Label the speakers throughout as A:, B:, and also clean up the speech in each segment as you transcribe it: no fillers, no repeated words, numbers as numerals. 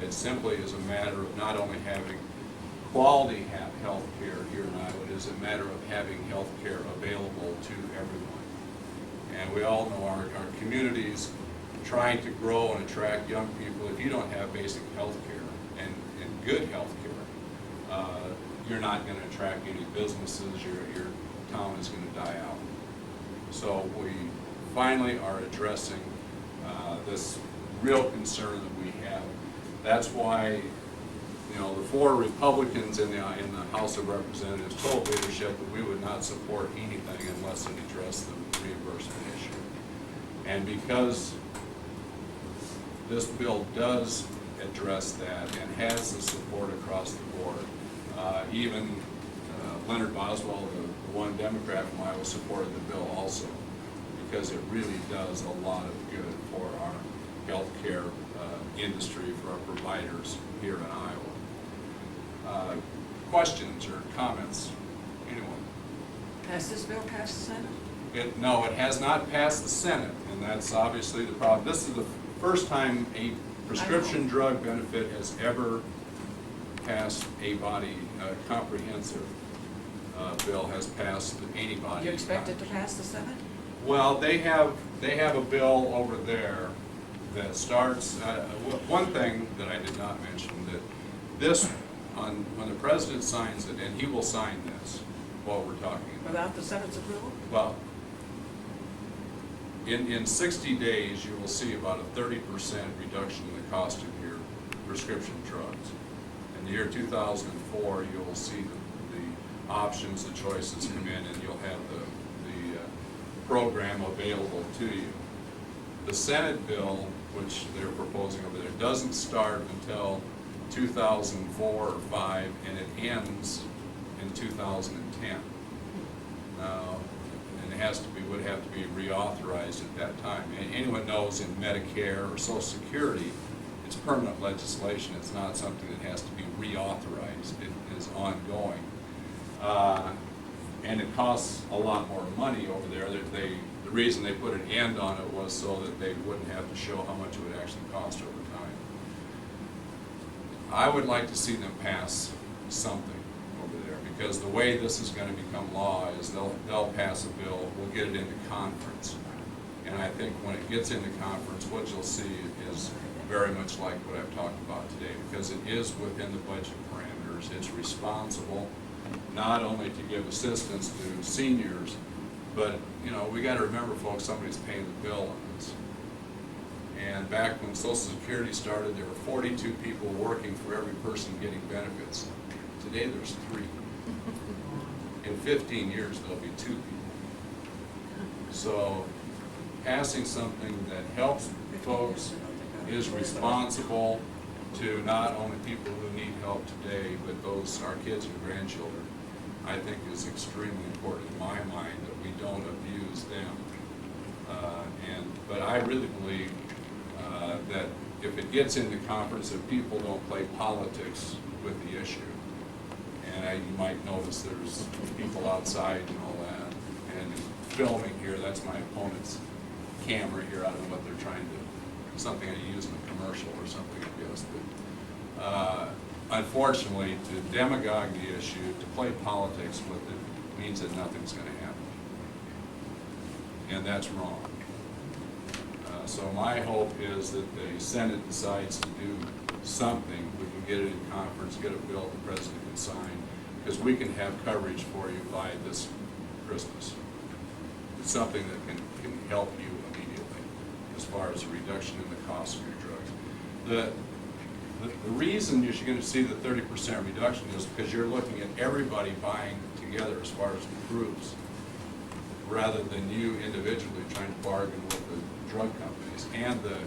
A: It simply is a matter of not only having quality health care here in Iowa, it is a matter of having health care available to everyone. And we all know our communities trying to grow and attract young people. If you don't have basic health care and good health care, you're not going to attract any businesses. Your town is going to die out. So we finally are addressing this real concern that we have. That's why, you know, the 4 Republicans in the House of Representatives told leadership that we would not support anything unless it addressed the reimbursement issue. And because this bill does address that and has the support across the board, even Leonard Boswell, the one Democrat from Iowa, supported the bill also, because it really does a lot of good for our healthcare industry, for our providers here in Iowa. Questions or comments? Anyone?
B: Has this bill passed the Senate?
A: No, it has not passed the Senate, and that's obviously the problem. This is the first time a prescription drug benefit has ever passed a body, comprehensive bill has passed any body.
B: You expect it to pass the Senate?
A: Well, they have a bill over there that starts, one thing that I did not mention, that this, when the president signs it, and he will sign this while we're talking about.
B: Without the Senate's approval?
A: Well, in 60 days, you will see about a 30% reduction in the cost of your prescription drugs. In the year 2004, you will see the options, the choices come in, and you'll have the program available to you. The Senate bill, which they're proposing over there, doesn't start until 2004 or 5, and it ends in 2010. Now, and it would have to be reauthorized at that time. And anyone knows in Medicare or Social Security, it's permanent legislation. It's not something that has to be reauthorized. It is ongoing. And it costs a lot more money over there. The reason they put an end on it was so that they wouldn't have to show how much it would actually cost over time. I would like to see them pass something over there, because the way this is going to become law is they'll pass a bill, we'll get it into conference. And I think when it gets into conference, what you'll see is very much like what I've talked about today, because it is within the budget parameters. It's responsible not only to give assistance to seniors, but, you know, we got to remember, folks, somebody's paying the bill on this. And back when Social Security started, there were 42 people working for every person getting benefits. Today there's 3. In 15 years there'll be 2 people. So passing something that helps folks, is responsible to not only people who need help today, but those, our kids and grandchildren, I think is extremely important in my mind, that we don't abuse them. But I really believe that if it gets into conference, if people don't play politics with the issue, and you might notice there's people outside and all that, and filming here, that's my opponent's camera here, I don't know what they're trying to, something I use in a commercial or something, I guess, but unfortunately, to demagogue the issue, to play politics with it, means that nothing's going to happen. And that's wrong. So my hope is that the Senate decides to do something. We can get it in conference, get a bill the president can sign, because we can have coverage for you by this Christmas. It's something that can help you immediately as far as a reduction in the cost of your drugs. The reason you're going to see the 30% reduction is because you're looking at everybody buying together as far as groups, rather than you individually trying to bargain with the drug companies. And the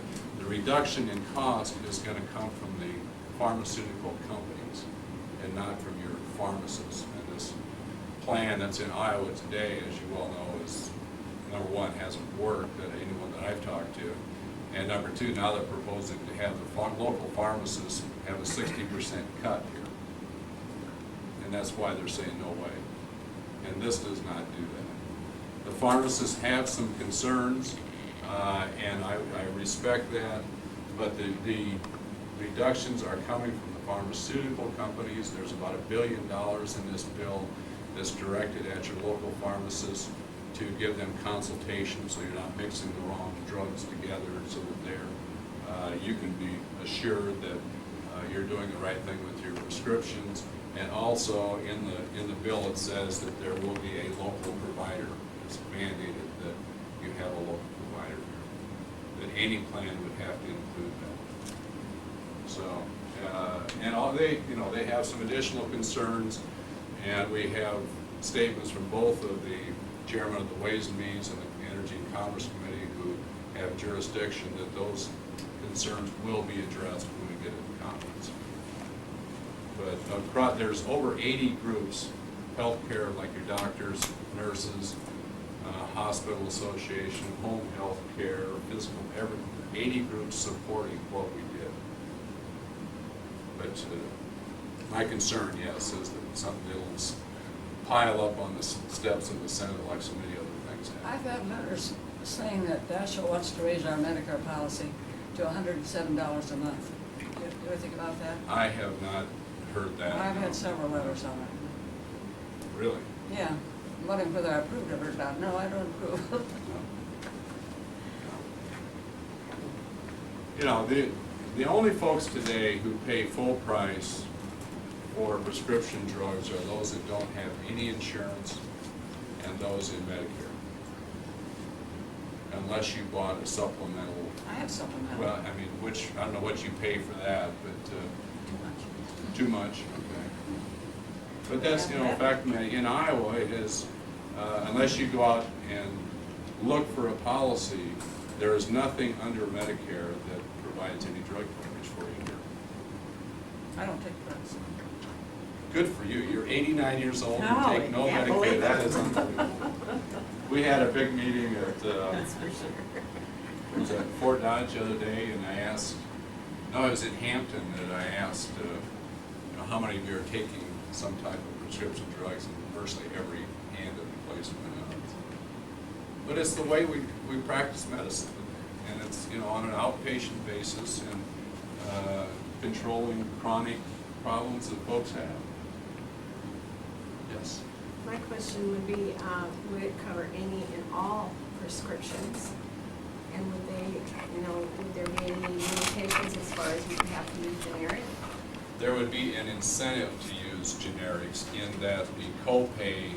A: reduction in cost is going to come from the pharmaceutical companies and not from your pharmacists. And this plan that's in Iowa today, as you well know, is, number one, hasn't worked at anyone that I've talked to. And number two, now they're proposing to have the local pharmacists have a 60% cut here. And that's why they're saying no way. And this does not do that. The pharmacists have some concerns, and I respect that, but the reductions are coming from the pharmaceutical companies. There's about $1 billion in this bill that's directed at your local pharmacists to give them consultation so you're not mixing the wrong drugs together, so that you can be assured that you're doing the right thing with your prescriptions. And also in the bill it says that there will be a local provider. It's mandated that you have a local provider here, that any plan would have to include that. So, and all they have some additional concerns, and we have statements from both of the chairman of the Ways and Means and the Energy and Commerce Committee who have jurisdiction that those concerns will be addressed when we get to the conference. But there's over 80 groups, healthcare, like your doctors, nurses, hospital association, home health care, physical, 80 groups supporting what we did. But my concern, yes, is that something will pile up on the steps of the Senate like so many other things have.
B: I've had letters saying that Dashiell wants to raise our Medicare policy to $107 a month. Do you think about that?
A: I have not heard that.
B: I've had several letters on it.
A: Really?
B: Yeah, I'm wondering whether I approved of it or not. No, I don't approve.
A: No. You know, the only folks today who pay full price for prescription drugs are those that don't have any insurance and those in Medicare. Unless you bought a supplemental.
B: I have supplemental.
A: Well, I mean, which, I don't know what you pay for that, but too much, okay. But that's, you know, in fact, in Iowa, it is, unless you go out and look for a policy, there is nothing under Medicare that provides any drug coverage for you here.
B: I don't take drugs.
A: Good for you. You're 89 years old and
B: No,
A: take no
B: can't
A: Medicare.
B: believe
A: That
B: it.
A: is unbelievable. We had a big meeting at,
B: That's for sure.
A: it was at Fort Dodge the other day, and I asked, no, it was in Hampton, that I asked, you know, how many of you are taking some type of prescription drugs, and virtually every hand in the place went up. But it's the way we practice medicine, and it's, you know, on an outpatient basis, and controlling chronic problems that folks have. Yes?
C: My question would be, would it cover any and all prescriptions? And would they, you know, would there be any limitations as far as you would have to use generic?
A: There would be an incentive to use generics in that the copay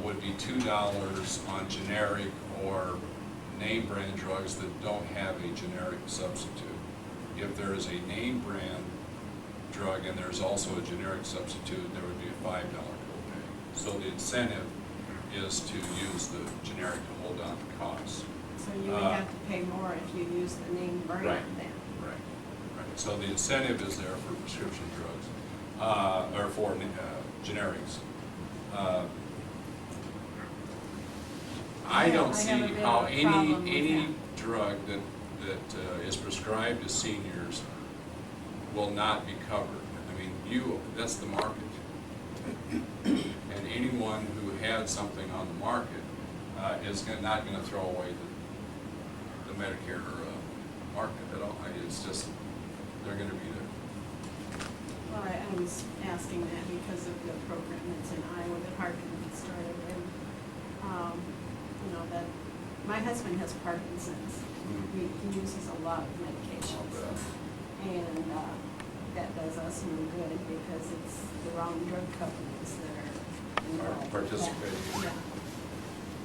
A: would be $2 on generic or name brand drugs that don't have a generic substitute. If there is a name brand drug and there's also a generic substitute, there would be a $5 copay. So the incentive is to use the generic to hold down the costs.
C: So you would have to pay more if you use the name brand
A: Right.
C: then?
A: Right. So the incentive is there for prescription drugs, or for generics. I don't see how any drug that is prescribed to seniors will not be covered. I mean, that's the market. And anyone who had something on the market is not going to throw away the Medicare market at all. It's just, they're going to be there.
C: Well, I was asking that because of the program that's in Iowa that Parkinson started, and, you know, that, my husband has Parkinson's. He uses a lot of medications. And that does us no good because it's the wrong drug companies that are involved.
A: Participating.
C: Yeah.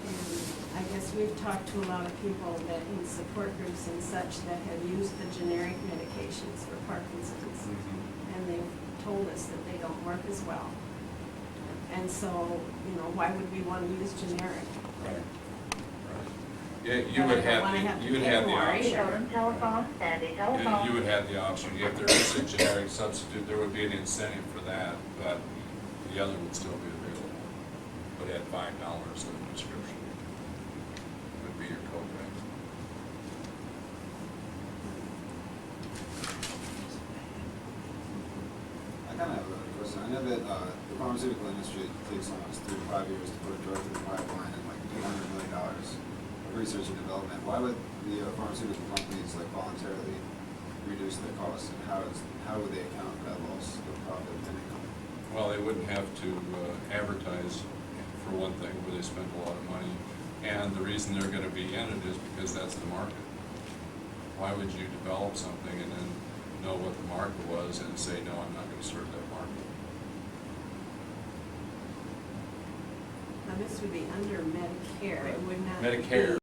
C: And I guess we've talked to a lot of people that in support groups and such that have used the generic medications for Parkinson's. And they've told us that they don't work as well. And so, you know, why would we want to use generic?
A: Right. Yeah, you would have the option.
D: Telephone, Sandy,
A: Yeah,
D: telephone.
A: you would have the option. If there is a generic substitute, there would be an incentive for that, but the other would still be available. But at $5 of the prescription would be your copay.
E: I kind of have a question. I know that the pharmaceutical industry takes almost 3 to 5 years to put a drug through the pipeline and like $800 million of research and development. Why would the pharmaceutical companies like voluntarily agree to reduce their costs, and how would they account for that loss of profit and income?
A: Well, they wouldn't have to advertise, for one thing, where they spent a lot of money. And the reason they're gonna be in it is because that's the market. Why would you develop something and then know what the market was and say, no, I'm not gonna serve that market?
C: Now, this would be under Medicare, it would not.
A: Medicare.